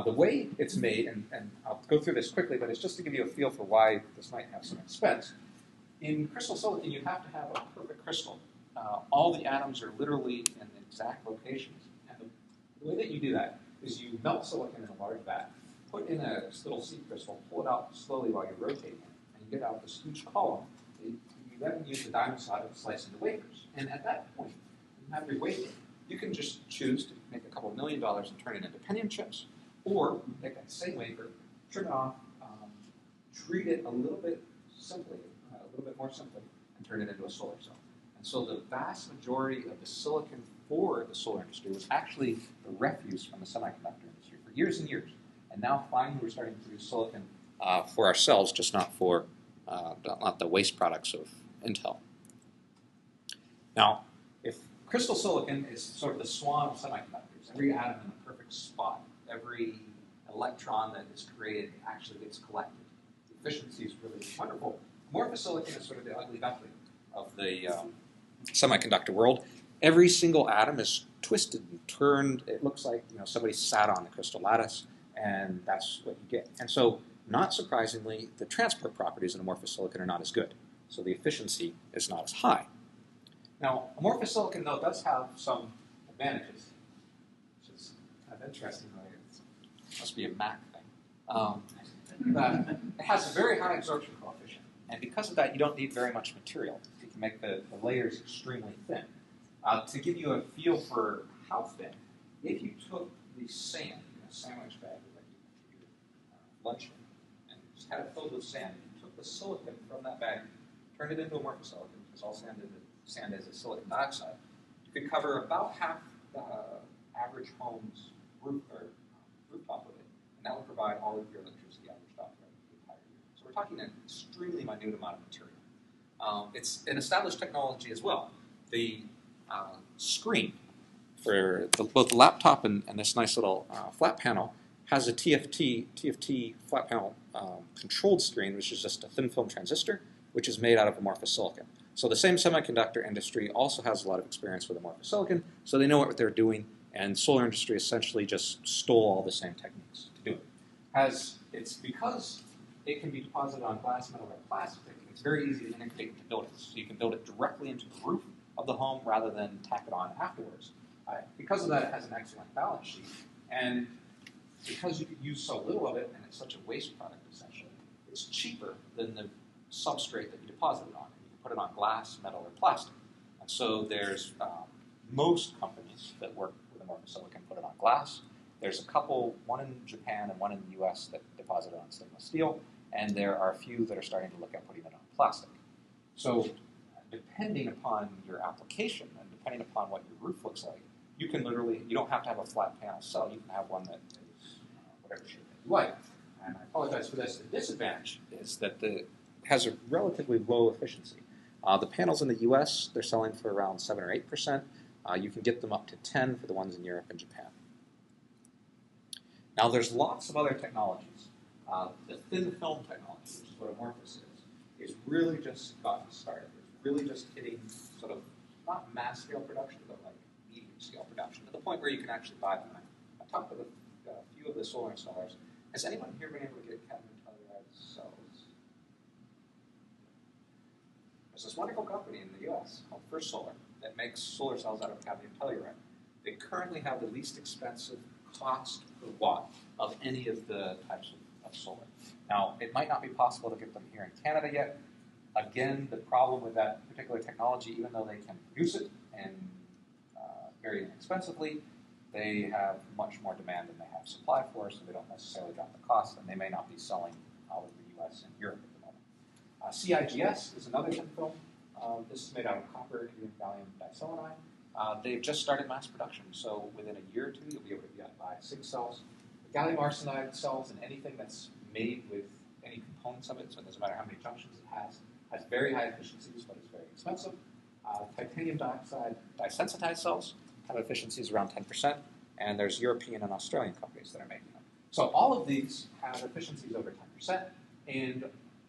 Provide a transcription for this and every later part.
The way it's made, and I'll go through this quickly, but it's just to give you a feel for why this might have some expense. In crystal silicon, you have to have a perfect crystal. All the atoms are literally in the exact locations. And the way that you do that is you melt silicon in a large vat, put in a little seed crystal, pull it out slowly while you're rotating it, and you get out this huge column. You then use the diamond solder to slice into wafers. And at that point, you have your wafer. You can just choose to make a couple $1 million and turn it into Pentium chips, or take that same wafer, trim it off, treat it a little bit simply, a little bit more simply, and turn it into a solar cell. And so the vast majority of the silicon for the solar industry was actually the refuse from the semiconductor industry for years and years. And now finally we're starting to produce silicon for ourselves, just not the waste products of Intel. Now, if crystal silicon is sort of the swan of semiconductors, every atom in the perfect spot, every electron that is created actually gets collected. The efficiency is really wonderful. Amorphous silicon is sort of the ugly duckling of the semiconductor world. Every single atom is twisted and turned. It looks like somebody sat on the crystal lattice, and that's what you get. And so, not surprisingly, the transport properties in amorphous silicon are not as good. So the efficiency is not as high. Now, amorphous silicon, though, does have some advantages, which is kind of interesting. It must be a Mac thing. It has a very high absorption coefficient, and because of that, you don't need very much material. You can make the layers extremely thin. To give you a feel for how thin, if you took the sand in a sandwich bag, like you lunch, and just had it filled with sand, you took the silicon from that bag, turned it into amorphous silicon, because all sand is silicon dioxide, you could cover about half the average home's rooftop with it, and that would provide all of your electricity averaged out for the entire year. So we're talking an extremely minute amount of material. It's an established technology as well. The screen for both the laptop and this nice little flat panel has a TFT flat panel controlled screen, which is just a thin film transistor, which is made out of amorphous silicon. So the same semiconductor industry also has a lot of experience with amorphous silicon, so they know what they're doing, and solar industry essentially just stole all the same techniques to do it. It's because it can be deposited on glass, metal, or plastic, it's very easy to integrate into buildings. So you can build it directly into the roof of the home rather than tack it on afterwards. Because of that, it has an excellent balance sheet, and because you could use so little of it, and it's such a waste product essentially, it's cheaper than the substrate that you deposit it on. You can put it on glass, metal, or plastic. And so there's most companies that work with amorphous silicon put it on glass. There's a couple, one in Japan and one in the US, that deposit it on stainless steel, and there are a few that are starting to look at putting it on plastic. So depending upon your application and depending upon what your roof looks like, you can literally, you don't have to have a flat panel cell, you can have one that is whatever shape that you like. And I apologize for this. The disadvantage is that it has a relatively low efficiency. The panels in the US, they're selling for around 7 or 8%. You can get them up to 10 for the ones in Europe and Japan. Now there's lots of other technologies. The thin film technology, which is what amorphous is really just gotten started. It's really just hitting sort of, not mass scale production, but like medium scale production, to the point where you can actually buy them. I talked with a few of the solar installers. Has anyone here been able to get cadmium telluride cells? There's this wonderful company in the US called First Solar that makes solar cells out of cadmium telluride. They currently have the least expensive cost per watt of any of the types of solar. Now, it might not be possible to get them here in Canada yet. Again, the problem with that particular technology, even though they can produce it and very inexpensively, they have much more demand than they have supply for, so they don't necessarily drop the cost, and they may not be selling out of the US and Europe at the moment. CIGS is another thin film. This is made out of copper, indium gallium diselenide. They've just started mass production, so within a year or two, you'll be able to buy 6 cells. The gallium arsenide cells and anything that's made with any components of it, so it doesn't matter how many junctions it has very high efficiencies, but it's very expensive. Titanium dioxide disensitized cells have efficiencies around 10%, and there's European and Australian companies that are making them. So all of these have efficiencies over 10%, and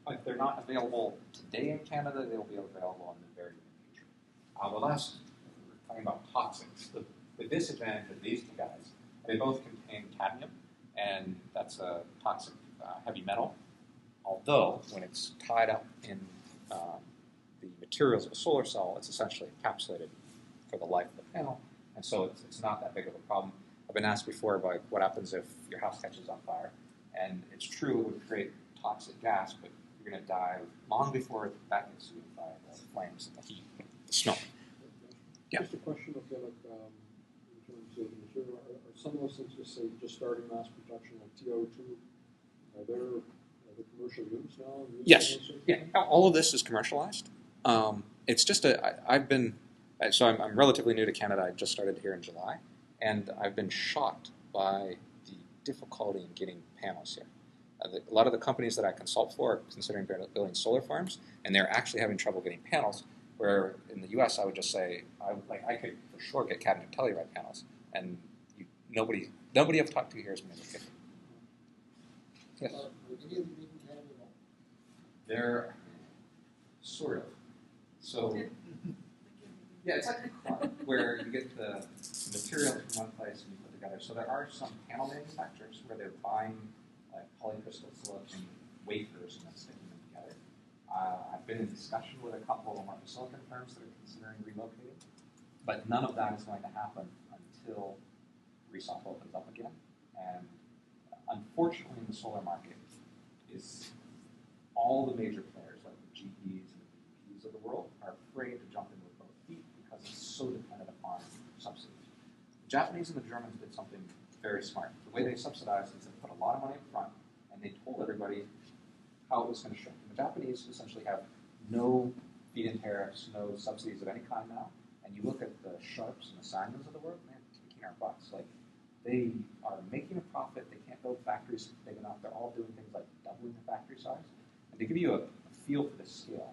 if they're not available today in Canada, they'll be available in the very near future. We're talking about toxics. The disadvantage of these two guys, they both contain cadmium, and that's a toxic heavy metal. Although, when it's tied up in the materials of a solar cell, it's essentially encapsulated for the life of the panel, and so it's not that big of a problem. I've been asked before about what happens if your house catches on fire, and it's true it would create toxic gas, but you're going to die long before that gets you by the flames and the heat, the smoke. Yeah. Just a question of in terms of material, are some of those things just starting mass production like TO2? Are there commercial use now? Yes. Yeah. All of this is commercialized. It's just I'm relatively new to Canada. I just started here in July, and I've been shocked by the difficulty in getting panels here. A lot of the companies that I consult for are considering building solar farms, and they're actually having trouble getting panels. Where in the U.S., I would just say I could for sure get cadmium telluride panels, and nobody I've talked to here has been able to get them. Yes. They're sort of. So, yeah, it's like a club where you get the materials from one place and you put together. So there are some panel manufacturers where they're buying like polycrystal silicon wafers and then sticking them together. I've been in discussion with a couple of amorphous silicon firms that are considering relocating, but none of that is going to happen until RESOP opens up again. And unfortunately, in the solar market, is all the major players like the GEs and the BPs of the world are afraid to jump in with both feet because it's so dependent upon subsidies. The Japanese and the Germans did something very smart. The way they subsidized is they put a lot of money up front, and they told everybody how it was going to shrink. And the Japanese essentially have no feed-in tariffs, no subsidies of any kind now. And you look at the Sharps and the Simons of the world, man, they're kicking our butts. Like, they are making a profit. They can't build factories big enough. They're all doing things like doubling the factory size. And to give you a feel for the scale,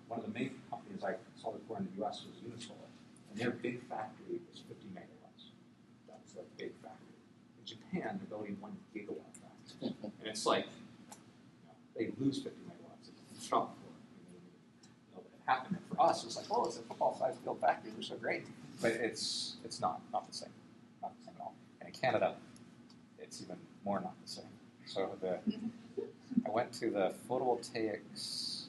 one of the main companies I consulted for in the U.S. was Unisolar, and their big factory was 50 megawatts. That's a big factory. In Japan, they're building 1 gigawatt factory, and it's like they lose 50 megawatts. It's shop for it happened. And for us, it's like, oh, it's a football-sized field factory. We're so great, but it's not the same, not the same at all. And in Canada, it's even more not the same. So I went to the Photovoltaics,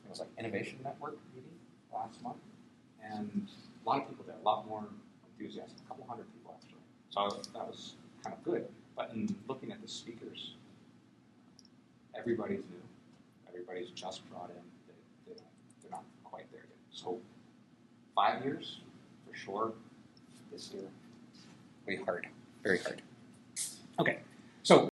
it was like Innovation Network meeting last month, and a lot of people there, a lot more enthusiastic, a couple hundred people actually. So that was kind of good. But in looking at the speakers, everybody's new, everybody's just brought in, they're not quite there yet. So 5 years, for sure, this year, very hard, very hard. Okay, so